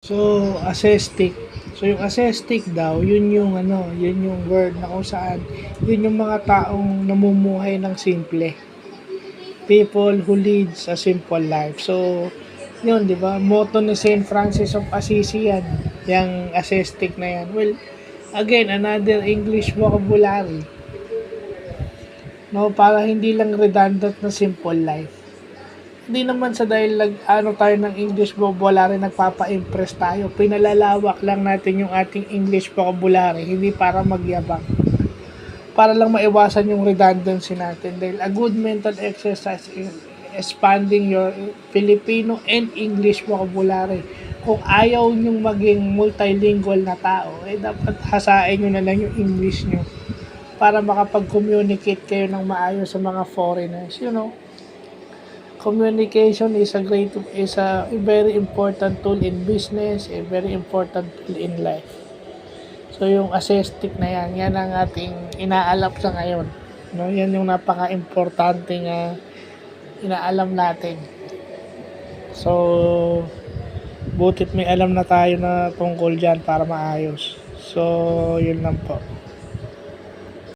So, ascetic. So, yung ascetic daw, yun yung yun yung word na kung saan, yun yung mga taong namumuhay ng simple. People who leads a simple life. So, yun, di ba? Motto ni Saint Francis of Assisi yan. Yung ascetic na yan. Well, again, another English vocabulary. No, para hindi lang redundant na simple life. Hindi naman sa dahil tayo ng English vocabulary nagpapa-impress tayo. Pinalalawak lang natin yung ating English vocabulary, hindi para magyabang. Para lang maiwasan yung redundancy natin. Dahil a good mental exercise is expanding your Filipino and English vocabulary. Kung ayaw nyong maging multilingual na tao, dapat hasain nyo na lang yung English nyo para makapag-communicate kayo ng maayos sa mga foreigners. Communication is a very important tool in business, a very important tool in life. So yung ascetic na yan ang ating inaalap sa ngayon. No, yan yung napaka-importante nga inaalam natin. So butit may alam na tayo na tungkol diyan para maayos. So yun lang po.